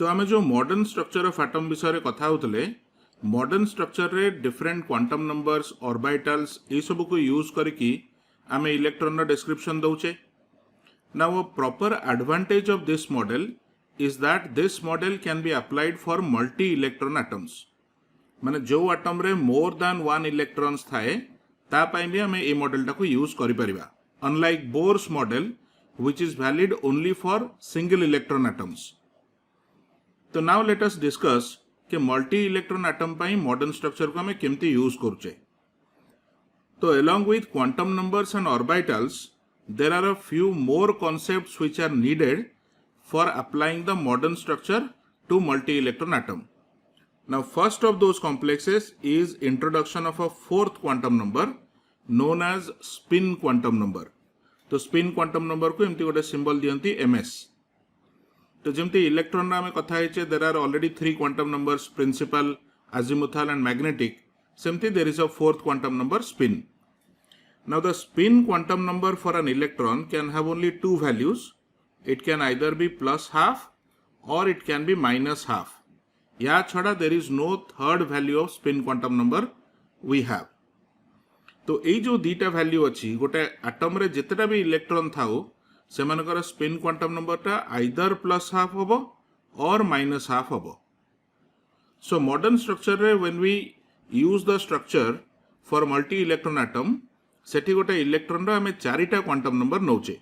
तो आम जो मॉडर्न स्ट्रक्चर ऑफ एटम विषय कथा होतले मॉडर्न स्ट्रक्चर रे डिफरेंट क्वांटम नंबर्स ऑर्बिटल्स ये सब को यूज करके आम इलेक्ट्रॉन रा डिस्क्रिप्शन दउचे. Now a proper advantage of this model is that this model can be applied for multi electron atoms. माने जो एटम रे मोर देन वन इलेक्ट्रॉन्स थाए ता पई भी आम ए मॉडल टाको यूज करि परिबा, unlike Bohr's model which is valid only for single electron atoms. तो now let us discuss कि मल्टी इलेक्ट्रॉन एटम पाई मॉडर्न स्ट्रक्चर को हमें केमती यूज करुचे. तो along with quantum numbers and orbitals there are a few more concepts which are needed for applying the modern structure to multi electron atom. Now first of those complexes is introduction of a fourth quantum number known as spin quantum number. तो spin quantum number को एमती गोटे symbol दियंती ms. तो जमती electron आम कथा है there are already 3 quantum numbers principal azimuthal and magnetic. सेमती there is a fourth quantum number spin. Now the spin quantum number for an electron can have only two values. It can either be plus half or it can be minus half. या छड़ा there is no third value of spin quantum number we have. तो ये जो दीटा value अच्छी गोटे atom रे जितेटा भी electron थाओ से मानकर स्पिन क्वांटम नंबर टा आइदर प्लस हाफ होबो और माइनस हाफ होबो. सो मॉडर्न स्ट्रक्चर रे when we use the structure for multi electron atom सेठी गोटे इलेक्ट्रॉन रो हमें चारिटा क्वांटम नंबर नौचे.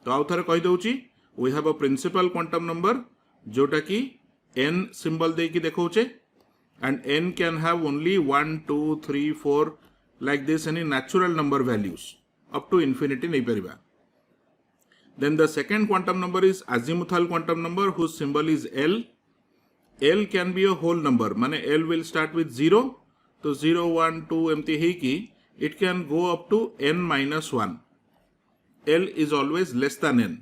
तो आउ थरे कहि दउची we have a principal quantum number जोटा की n सिंबल दे की देखौचे and n can have only 1 2 3 4 like this any natural number values up to infinity nahi pariba. Then the second quantum number is azimuthal quantum number whose symbol is L. L can be a whole number mane L will start with 0 to 0 1 2 empty he ki it can go up to n minus 1. L is always less than n.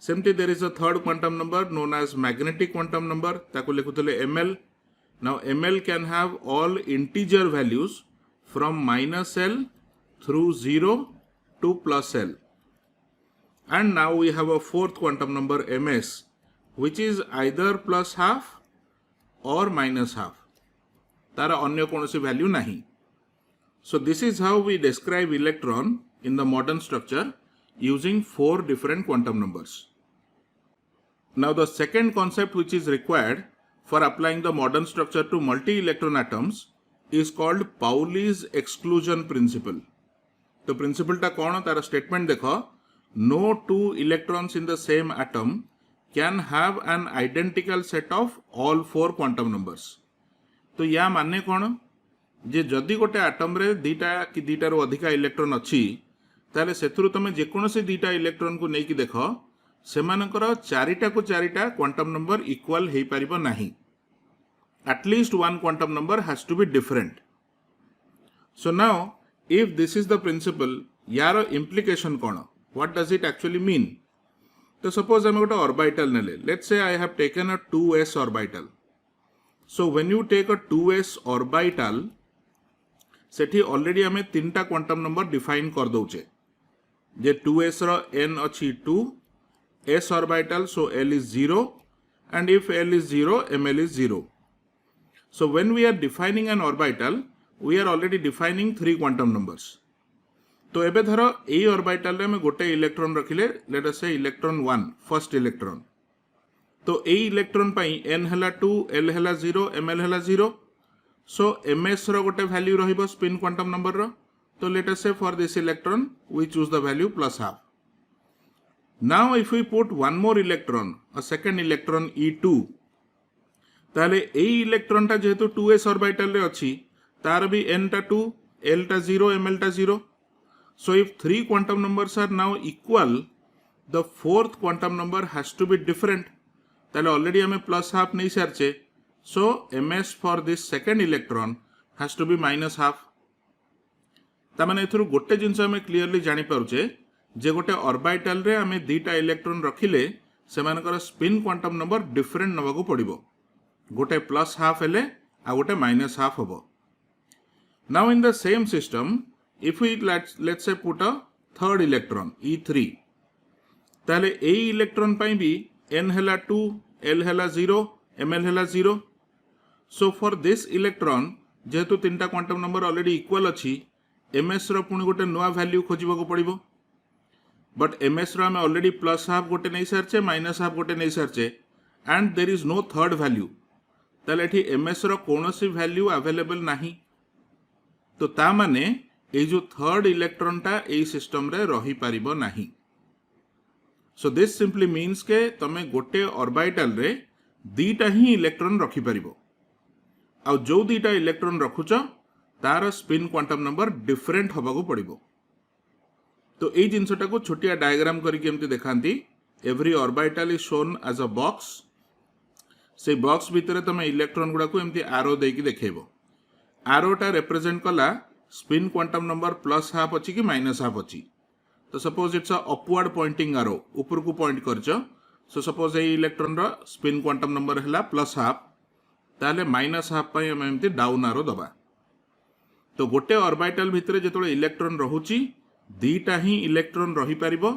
Simply there is a third quantum number known as magnetic quantum number taku lekhutile ml. Now ml can have all integer values from minus L through 0 to plus L. And now we have a fourth quantum number ms which is either plus half or minus half. तारा अन्य कौनसी value नहीं. So this is how we describe electron in the modern structure using 4 different quantum numbers. Now the second concept which is required for applying the modern structure to multi-electron atoms is called Pauli's exclusion principle. तो principal टा कौन तार statement देखो no two electrons in the same atom can have an identical set of all 4 quantum numbers. तो या माने कौन जे जदि गोटे एटम रे दीटा कि दीटा रो अधिका इलेक्ट्रॉन अच्छी ताले सेथुरु तमे जेकोनोसी दीटा इलेक्ट्रॉन को नेकी देखो सेमानकर चारिटा को चारिटा क्वांटम नंबर इक्वल हेई परिबो नाही. At least one quantum number has to be different. So now if this is the principle यार implication कौन, what does it actually mean? तो suppose हमें गोटे orbital नेले, let's say I have taken a 2s orbital. So when you take a 2s orbital Sethi already हमें तीनटा quantum number define कर दउचे. जे 2s रो n अच्छी 2, s orbital so l is 0 and if l is 0 ml is 0. So when we are defining an orbital, we are already defining 3 quantum numbers. तो एबे धरो ए orbital रे में गोटे इलेक्ट्रॉन रखिले, लेट अस से electron 1 first electron. तो ए electron पाई n हला 2 l हला 0 ml हला 0. सो ms रो गोटे वैल्यू रहिबो स्पिन क्वांटम नंबर रो. तो let us say for this electron we choose the value plus half. Now if we put one more electron, a second electron e2, ताले ए electron टा जेहेतु 2s orbital रे अछि तार भी n टा 2 l टा 0 ml टा 0. So if 3 quantum numbers are now equal, the fourth quantum number has to be different. ताले ऑलरेडी हमें प्लस हाफ नहीं सारचे. So ms for this second electron has to be minus half. ता माने एथुरु गोटे जिंस हमें clearly जानि पारुचे जे गोटे ऑर्बिटल रे हमें दीटा इलेक्ट्रॉन रखिले सेमानकर स्पिन क्वांटम नंबर डिफरेंट नबाकू पड़िबो. गोटे प्लस हाफ हेले आ गोटे माइनस हाफ होबो. Now in the same system if we let's say put a third electron e3 ताले ए इलेक्ट्रॉन पाई भी n हला 2 L हैला 0 ml हैला 0 सो फॉर दिस इलेक्ट्रॉन जेहेतु तीनटा क्वांटम नंबर ऑलरेडी इक्वल अच्छी ms रो पुणी गोटे नुआ वैल्यू खोजबाक पड़ो बट ms रो आम ऑलरेडी प्लस हाफ गोटे नहीं सारचे माइनस हाफ गोटे नहीं सारचे and there is no third value ताले एठी ms रो कौनसी वैल्यू अवेलेबल नहीं तो ता माने ये जो थर्ड इलेक्ट्रॉन टा ए सिस्टम रे रही पारिबो नहीं सो दिस सिंपली मीन्स के तमे गोटे ऑर्बिटल रे दीटा ही इलेक्ट्रॉन रखी पारिबो आ जो दीटा इलेक्ट्रॉन रखुच तार स्पिन क्वांटम नंबर डिफरेंट हबाकू पड़िबो तो ये जिनसटा को छोटिया डायग्राम करके एमती देखांती every orbital is shown as a box से बॉक्स भितर तमे इलेक्ट्रॉन गुडा को एमती आरो देकी देखेबो आरोटा रिप्रेजेंट कला spin quantum number plus half अच्छी कि माइनस हाफ अच्छी तो suppose it's a upward pointing arrow ऊपर को पॉइंट करछ सो सपोज ए इलेक्ट्रॉन रो स्पिन क्वांटम नंबर हैला प्लस हाफ ताले माइनस हाफ पई हम एमती डाउन आरो दबा तो गोटे ऑर्बिटल भितर जेतोले इलेक्ट्रॉन रहुची दीटा ही इलेक्ट्रॉन रही पारिबो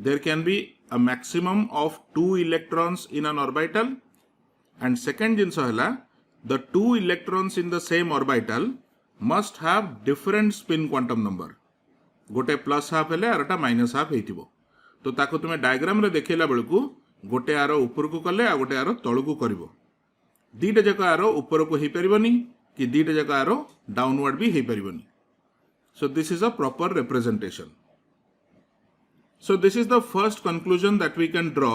there can be a maximum of 2 electrons in an orbital and second जिंस हैला the two electrons in the same orbital must have different spin quantum number गोटे प्लस हाफ हेले आरटा माइनस हाफ हेतिबो तो ताको तुमे डायग्राम रे देखेला बेलकू गोटे आरो ऊपर को कले आ गोटे आरो तळ को करिवो दीटा जक आरो ऊपर को हे परिबोनी कि दीटा जक आरो डाउनवर्ड भी हे परिबोनी so this is a proper representation so this is the first conclusion that we can draw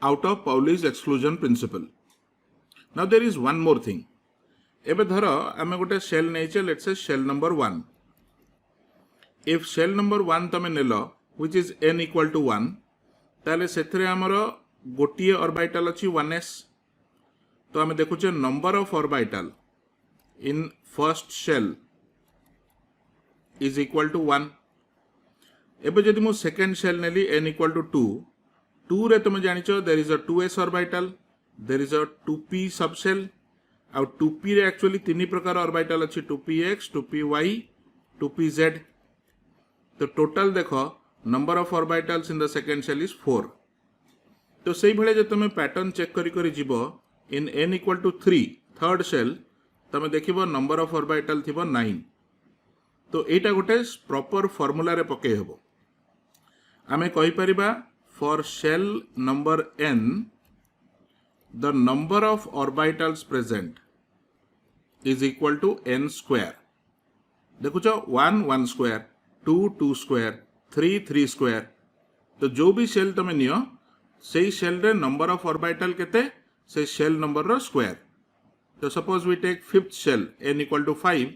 out of Pauli's exclusion principle Now there is one more thing. एबे धरो आमे गोटे शेल नेचे let's say shell number 1. If shell number 1 तमे नेलो which is n equal to 1 ताले सेथरे हमरो गोटिए orbital अछि 1s तो आमे देखुचे number of orbital in first shell is equal to 1. एबे जदि मु सेकंड शेल नेली n equal to 2 2 रे तमे जानिचो there is a 2s orbital there is a 2p subshell और 2p रे एक्चुअली तीन प्रकार ऑर्बिटल अच्छी 2px 2py 2pz तो टोटल देखो number of orbitals in the second shell is 4 तो सही भले जे तुम पैटर्न चेक करी करी जीवो in n equal to 3 third shell तुम देखिबो नंबर ऑफ ऑर्बिटल थिबो 9 तो एटा गोटे प्रॉपर फार्मूला रे पके हेबो आमे कहि परिबा for shell number n the number of orbitals present is equal to n square देखुच 1 1 square 2 2 square 3 3 square तो जो भी शेल तमे नियो सेही शेल रे नंबर ऑफ ऑर्बिटल केते से शेल नंबर रो स्क्वायर तो suppose we take fifth shell n equal to 5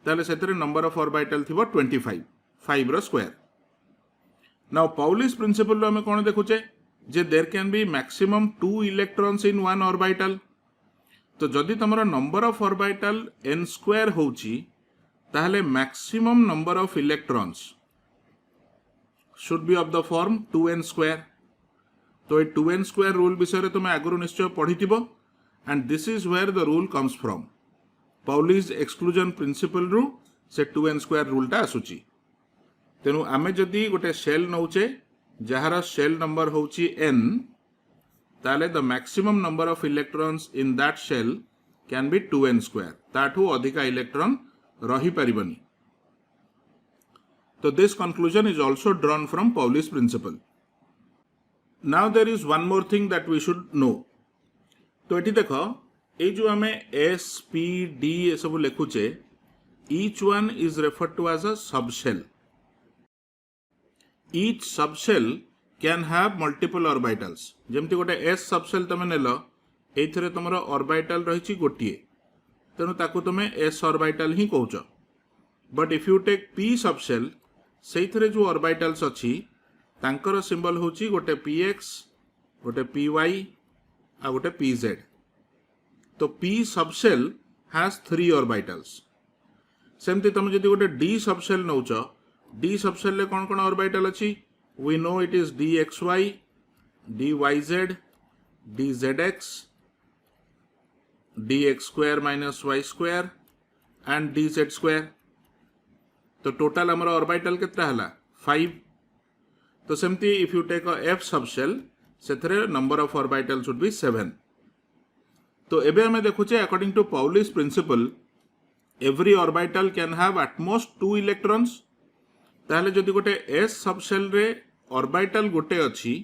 ताले सेतरे नंबर ऑफ ऑर्बिटल थिबो 25 5 रो स्क्वायर नाउ पाउलिस प्रिंसिपल रो हमें कोन देखुचे जे there can be maximum 2 electrons in one orbital तो जदि तमरो number of orbital n square होउची ताहले maximum number of electrons should be of the form 2n square तो ये 2n स्क्वायर रूल विषय रे तुम आगु निश्चय पढ़िथिबो and this is where the rule comes from Pauli's exclusion principle रु से 2n स्क्वायर रूल टा आसुची तेनु आमे जदि गोटे शेल नउचे जहार शेल नंबर होची n ताले the maximum number of electrons in that shell can be 2n square ताठू अधिका इलेक्ट्रॉन रही परिबनी तो this conclusion is also drawn from Pauli's principle now there is one more thing that we should know तो एठी देखो ए जो हमें s p d ए सब लिखुचे each one is referred to as a subshell each subshell can have multiple orbitals जेमती गोटे s subshell तमे नेलो एथिरे तमरो ऑर्बिटल रहिची गोटिए तेनु ताकू तमे s ऑर्बिटल ही कहउचो but if you take p subshell सेइथिरे जो ऑर्बिटल्स अछि तांकर सिंबल होची गोटे px गोटे py आ गोटे pz तो p subshell has 3 orbitals सेमती तमे जदि गोटे d subshell नउचो d सबसेल ले कौन कौन ऑर्बिटल अच्छी we know it is dxy dyz dzx dx square minus y square and dz square तो टोटल हमारा ऑर्बिटल कितना हला 5 तो सेमती if you take a f subshell से number of orbitals would be 7. तो एबे हमें देखुचे according to Pauli's principle every orbital can have at most 2 electrons. ताहले जदि गोटे s सबसेल रे ऑर्बिटल गोटे अछि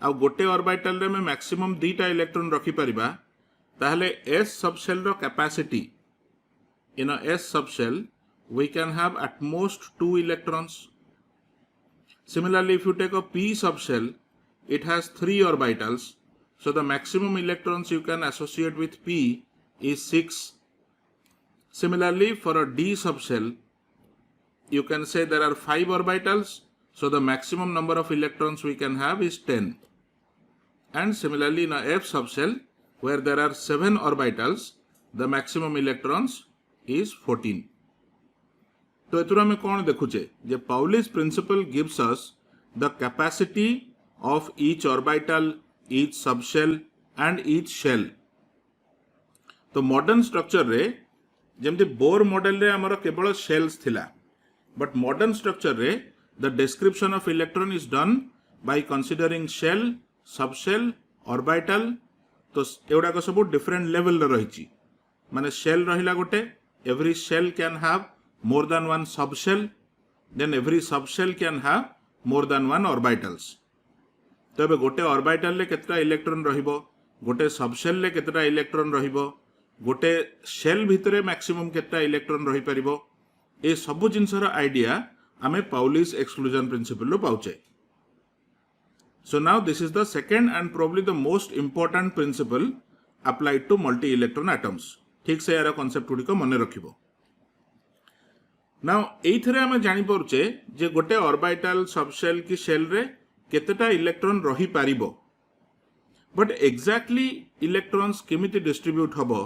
आ गोटे ऑर्बिटल रे में मैक्सिमम 2टा इलेक्ट्रॉन रखि परिबा ताहले s सबसेल रो capacity in a s subshell we can have at most 2 electrons. Similarly, if you take a p subshell, it has 3 orbitals, so the maximum electrons you can associate with p is 6. Similarly, for a d subshell, you can say there are 5 orbitals, so the maximum number of electrons we can have is 10. And similarly, in a f subshell, where there are 7 orbitals, the maximum electrons is 14. तो एथुर आम कौन देखुचे जे Pauli's principle gives us the capacity of each orbital, each subshell and each shell. तो modern structure रे जेमती Bohr model रे हमर केवल शेल्स थिला, बट मॉडर्न स्ट्रक्चर रे the description of electron is done by considering shell, subshell, orbital. तो एगुड़ाक सब डिफरेंट लेवल रे रही माने शेल रहिला गोटे, every shell can have more than one subshell, then every subshell can have more than one orbitals. तो एबे गोटे ऑर्बिटल ले केतटा इलेक्ट्रॉन रहिबो, गोटे सबशेल ले केतटा इलेक्ट्रॉन रहिबो, गोटे शेल भितरे मैक्सिमम केतटा इलेक्ट्रॉन रहि परिबो, ए सब जिंसर आइडिया आमे पाउलिस एक्सक्लूजन प्रिंसिपल लो पाउचे. So now this is the second and probably the most important principle applied to multi electron atoms. ठीक से यार कॉन्सेप्ट गुड़ी को मन रखिबो. नाउ एइथरे आमे जानि परुचे जे गोटे ऑर्बिटल, सबशेल की शेल रे केतेटा इलेक्ट्रॉन रही पारिबो, बट एग्जैक्टली इलेक्ट्रॉन्स केमिति डिस्ट्रीब्यूट हबो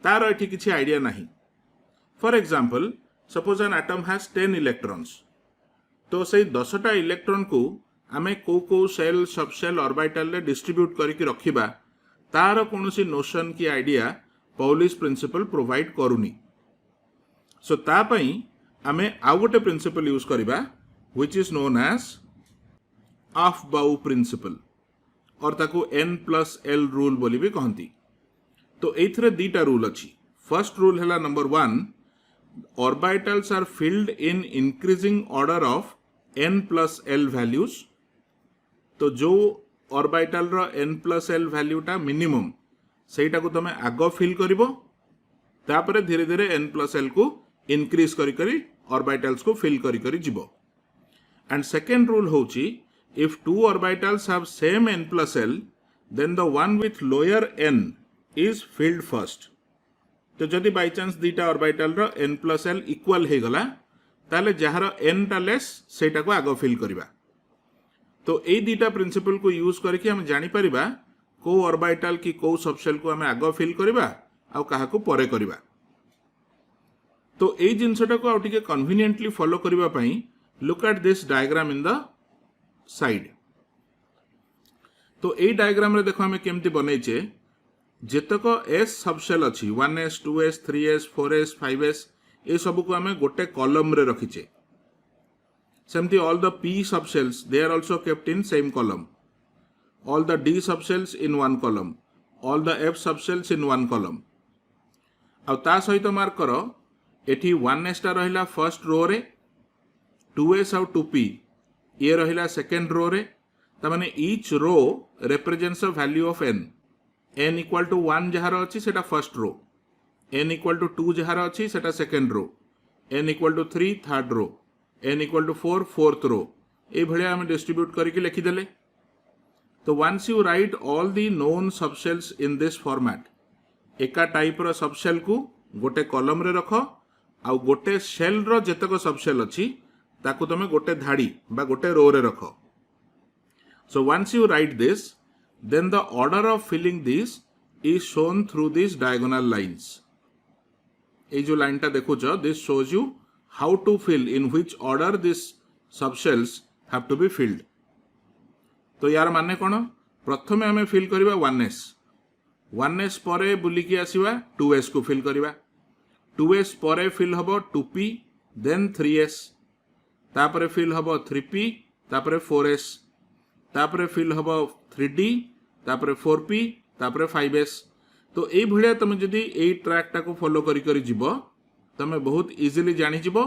तार एठी किछि आइडिया नाही. For example, suppose an atom has 10 electrons. तो सेई 10टा इलेक्ट्रॉन को आमे को शेल, सबशेल, ऑर्बिटल रे डिस्ट्रीब्यूट करके रखिबा तार कोनोसी नोशन की आइडिया पाउलिस प्रिंसिपल प्रोवाइड करूनी. सो ता पई आमे आउ गोटे प्रिंसिपल यूज करिबा which is known as Aufbau principle और ताकू n+l रूल बोली भी कहंती. तो एथरे दीटा रूल अछि. फर्स्ट रूल हैला number 1, orbitals are filled in increasing order of n+l values. तो जो ऑर्बिटल रो n+l वैल्यूटा मिनिमम सेटा को तमे आगो फिल करिवो, तापरे धीरे धीरे n+l को इंक्रीज करी करी ऑर्बिटल्स को फिल करी करी जिवो. एंड सेकेंड रूल होची, if 2 orbitals have same n+l then the one with lower n is filled first. तो जदि बाय चांस दीटा ऑर्बिटल रो n+l इक्वल हे गला ताले जहार n टा लेस सेटा को आगो फिल करिबा. तो ए दीटा प्रिंसिपल को यूज करके हम जानि परिबा को ऑर्बिटल की को सबशेल को हमें आगो फिल करिबा आ काहा को परे करिबा. तो ए जिंसटा को आउटिके कन्वीनियंटली फॉलो करिबा पई look at this diagram in the side. तो ए डायग्राम रे देखो हमें केमती बनैचे जेतक s सबशेल अछि 1s 2s 3s 4s 5s ए सब को हमें गोटे कॉलम रे रखिचे. सेमती all the p subshells they are also kept in same column. All the d subshells in one column, all the f subshells in one column. अब ता सहित mark करो एठी 1s टा रहिला फर्स्ट रो रे, 2s और 2p ये रहिला सेकंड रो रे. ता माने each row represents a value of n. n equal to 1 जहार अछि सेटा first row, n equal to 2 जहार अछि सेटा second row, n equal to 3 third row, n equal to 4 fourth row. ए भलिया हम डिस्ट्रीब्यूट करके लिखि देले. तो once you write all the known subshells in this format, एका टाइप रो सबशेल को गोटे कॉलम रे रखो आ गोटे शेल रो जेतक सबशेल अछि ताकू तमे गोटे धाड़ी बा गोटे रो रे रखो. So once you write this, then the order of filling this is shown through these diagonal lines. ए जो लाइन टा देखो छ, this shows you how to fill, in which order these subshells have to be filled. तो यार माने कोन, प्रथमे हमें fill करिबा 1s, 1s परे बुलिकी आसीबा 2s को फिल करिबा, 2s परे फिल हबो 2p देन 3s, तापरे फिल हबो 3p, तापरे 4s, तापरे फिल हबो 3D तापर 4P तापर 5S। तो ये भाया तुम जदि ये ट्रैकटा को फॉलो करी जीव तुम बहुत इजिली जानीजिव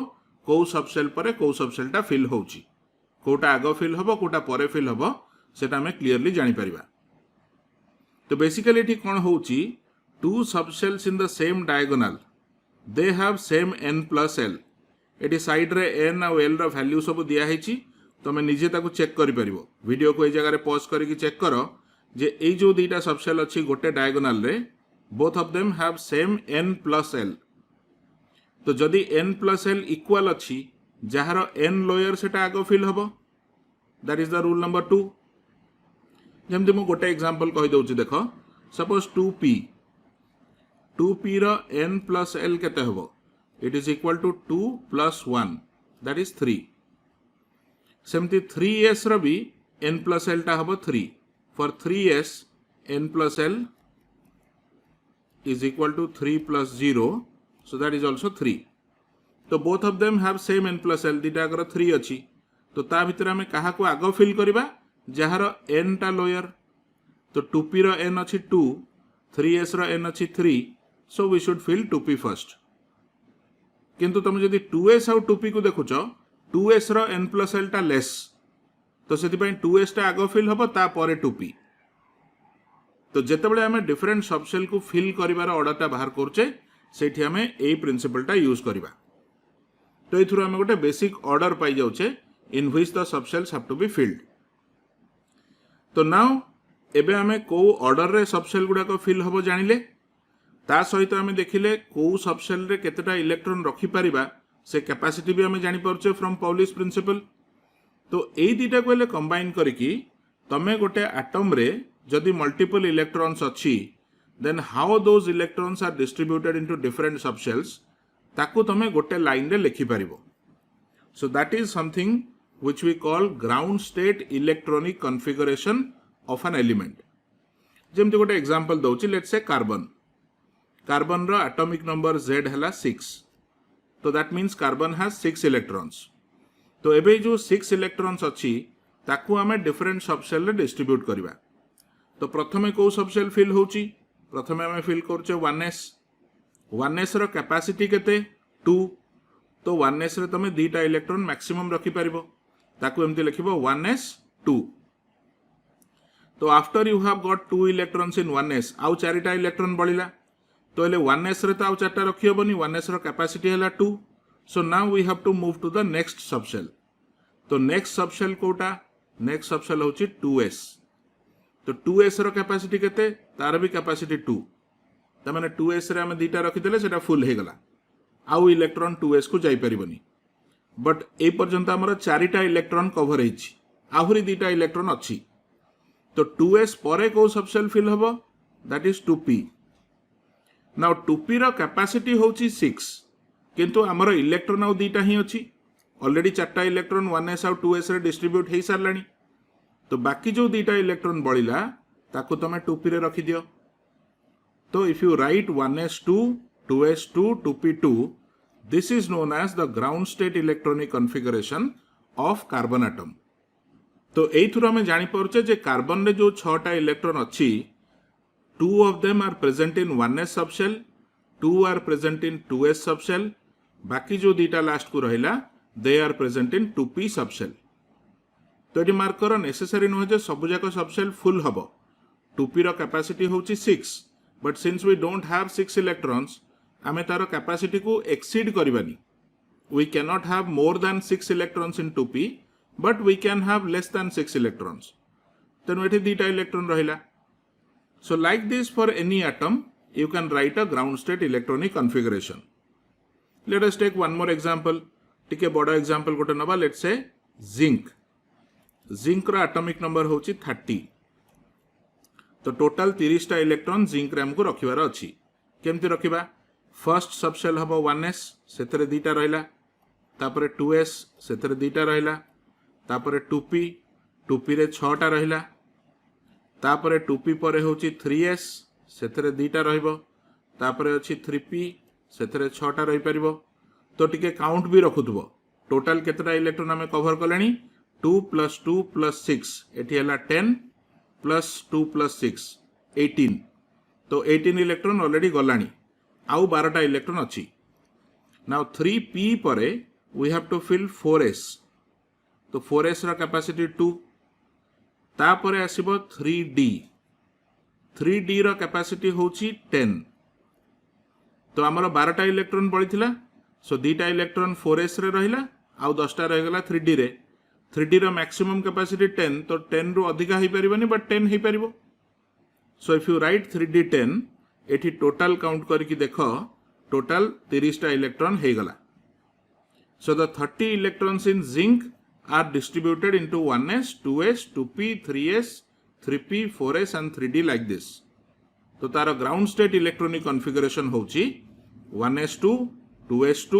कौ सबसेल पर कौ सबसेलटा फिल होउची, कोटा आग फिल हम कोटा पर फिल हम सेटा हमें क्लीयरली जानीपर। तो बेसिकली ये कौन होउची, two subshells in the same diagonal they have same n plus l। ये साइड रे n और l रो वैल्यू सब दिया है, तुम निजे ताकू चेक करि परिबो। वीडियो को ए जगह पॉज करके चेक करो जे ए जो दीटा सबसेल अच्छी गोटे डायगोनाल रे both of them have same n plus l। तो जदि n प्लस l इक्वल अच्छी जार n लोयर सेटा आगो फिल हम, that is the rule number 2। जमती मु गोटे एग्जांपल कहि दउची, देखो सपोज 2p रो n प्लस l केते हबो, it is equal to 2 plus 1 that is 3। सेमती 3s रो भी n प्लस l टा हबो 3। For 3s n plus l is equal to 3 plus 0, so that is also 3। तो both of them have same n plus l, दीटा अगर 3 अच्छी तो ता भितर आमे कहा को आगो फिल करिबा जहार n टा लोयर। तो 2p रो n अच्छी 2, 3s रो n अच्छी 3, so we should fill 2p first। किंतु तुम जदि 2s और 2p को देखुच 2s रो n plus l टा लेस, तो सेति पई 2s टा आगो फिल हबो ता परे 2p। तो जेतेबेले आमे डिफरेंट सबसेल को फिल करिवार ऑर्डरटा बाहर करछे सेठी आमे एई प्रिंसिपलटा यूज करिबा। तो एथुर आमे गोटे बेसिक ऑर्डर पाई जाउछे in which the subshells have to be filled. तो नाउ एबे आमे को ऑर्डर रे सबसेल गुडा को फिल हबो जानिले, ता सहित आमे देखिले को सबसेल रे केतेटा इलेक्ट्रॉन रखि परिबा से कैपेसिटी भी आमे जानि परछे फ्रॉम पाउलिस प्रिंसिपल। तो एई दीटा को ले कंबाइन करिकि तमे गोटे एटम रे जदि मल्टीपल इलेक्ट्रॉन्स अच्छी then how those electrons are distributed into different subshells ताकू तमे गोटे लाइन रे लिखि परिबो। So that is something which we call ground state electronic configuration of an element. जेमति गोटे एग्जांपल दउची, लेट्स से कार्बन रो एटॉमिक नंबर Z हला 6। तो that means carbon has 6 electrons. तो एबे जो 6 इलेक्ट्रॉन्स अच्छी ताकू आमे डिफरेंट सबसेल रे डिस्ट्रीब्यूट करिबा। तो प्रथमे को सबसेल फिल होची, प्रथमे आमे फिल करछे 1s। 1s रो कैपेसिटी केते 2। तो 1s रे तमे दीटा इलेक्ट्रॉन मैक्सिमम रखि परिबो, ताकू एमति लिखिबो 1s 2। तो after you have got 2 electrons in 1s आउ चारिटा इलेक्ट्रॉन बळिला, तो एले 1s रे तो आउ चारटा रखि होबनी, 1s रो कैपेसिटी हला 2। So now we have to move to the next subshell. तो नेक्स्ट सबसेल कोटा, नेक्स्ट सबसेल होची 2s। तो 2s रो कैपेसिटी केते, तार भी कैपेसिटी 2। त माने 2s रे हम दीटा रखि देले सेटा फुल हे गला, आउ इलेक्ट्रॉन 2s को जाई परिबनी। बट ए पर्यंत हमर चारिटा इलेक्ट्रॉन कवर हेछि, आहुरी दीटा इलेक्ट्रॉन अछि। तो 2s परे को सबसेल फिल हबो, that is 2p। Now 2p रो कैपेसिटी होछि 6, किंतु हमर इलेक्ट्रॉन आउ दीटा ही अछि। ऑलरेडी चारटा इलेक्ट्रॉन 1s और 2s रे डिस्ट्रीब्यूट हे सारलानी। तो बाकी जो दीटा इलेक्ट्रॉन बळिला ताकू तमे 2p रे रखि दियो। तो if you write 1s2 2s2 2p2, this is known as the ground state electronic configuration of carbon atom. तो एथुर हमें जानि परछे जे कार्बन रे जो 6टा इलेक्ट्रॉन अछि, 2 of them are present in 1s subshell, 2 are present in 2s subshell, बाकी जो दीटा लास्ट को रहिला they are present in 2p subshell. तो ये मार्क करो नेसेसरी नुहे जे सब जाक सबसेल फुल हबो। 2p रो कैपेसिटी होची 6, but since we don't have 6 electrons आमे तारो कैपेसिटी को एक्सीड करबानी। We can not have more than 6 electrons in 2p, but we can have less than 6 electrons. तेनु एठी दीटा इलेक्ट्रॉन रहिला। So like this for any atom you can write a ground state electronic configuration. Let us take one more example. टिके बड़ा example गोटे नबा, let's say zinc. Zinc रो atomic number होची 30। तो टोटल 30 टा इलेक्ट्रॉन जिंक रे हमको रखिबार अछि। केमति रखिबा, फर्स्ट सबसेल हबो 1s, सेतरे दीटा रहिला, तापरे 2s, सेतरे दीटा रहिला, तापरे 2p, 2p रे 6 टा रहिला, तापरे 2p परे होची 3s, सेतरे दीटा रहिबो, तापरे अछि 3p, सेतरे 6 टा रहि परिबो। तो टिके काउंट भी रखुथबो, टोटल केतटा इलेक्ट्रॉन हमें कवर कलेनी, 2 + 2 + 6 एठी हला 10, प्लस 2 प्लस 6 18 तो 18 इलेक्ट्रॉन ऑलरेडी गलानी आउ 12टा इलेक्ट्रॉन अच्छी नाउ 3p पर we have to fill 4s तो 4s रा कैपेसिटी 2 तापर आसीबो 3d रा कैपेसिटी होची 10 तो आमर 12टा इलेक्ट्रॉन बळिथिला सो दीटा इलेक्ट्रॉन 4s रे रहिला आउ 10टा रह गला 3d रे 3d रो मैक्सिमम कैपेसिटी 10 तो 10 रु अधिका ही परिबनी बट 10 ही परिबो so if you write 3d 10 एठी टोटल काउंट करके देखो टोटल 30 टा इलेक्ट्रॉन हे गला so the 30 electrons in zinc are distributed into 1s 2s 2p 3s 3p 4s and 3d like this तो तार ग्राउंड स्टेट इलेक्ट्रॉनिक कॉन्फ़िगरेशन होची 1s2 2s2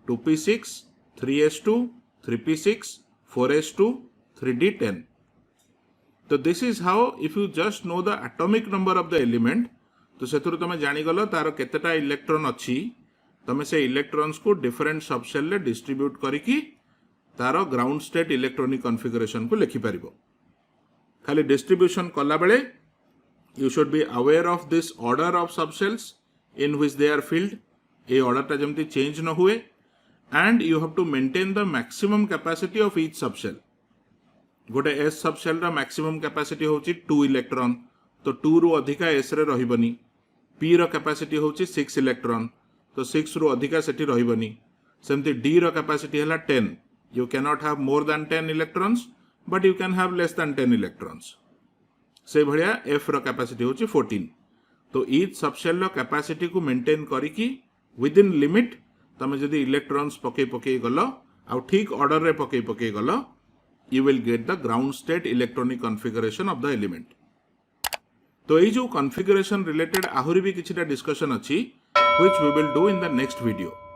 2p6 3s2 3p6 4s2 3d10 तो this is how if you just know the atomic number of the element तो सेथुरु तमे जानि गलो तार केतेटा electron अछि तमे से इलेक्ट्रॉन्स को डिफरेंट सबसेल ले डिस्ट्रीब्यूट करिकि तार ग्राउंड स्टेट इलेक्ट्रॉनिक कॉन्फ़िगरेशन को लिखि परिबो खाली डिस्ट्रीब्यूशन कला बेले you should be aware of this order of subcells in which they are filled a order ta jemti change na हुए and you have to maintain the maximum capacity of each subcell गोटे s subcell रा maximum capacity होची 2 electron तो 2 रु अधिका s रे रहिबनी p रा capacity होची 6 इलेक्ट्रॉन तो 6 रु अधिका सेठी रहिबनी सेमति d रा capacity हला 10 you cannot have more than 10 electrons but you can have less than 10 electrons से भलिया एफ रो कैपेसिटी होची 14 तो ईच सबसेल रो कैपेसिटी को मेंटेन करिकी विद इन लिमिट तमे जदी इलेक्ट्रॉन्स पके गलो आ ठीक ऑर्डर रे पके गलो you will get the ground state electronic configuration of the element तो এই जो कॉन्फ़िगरेशन रिलेटेड आहुरी भी किछिटा डिस्कशन अछि which we will do in the next video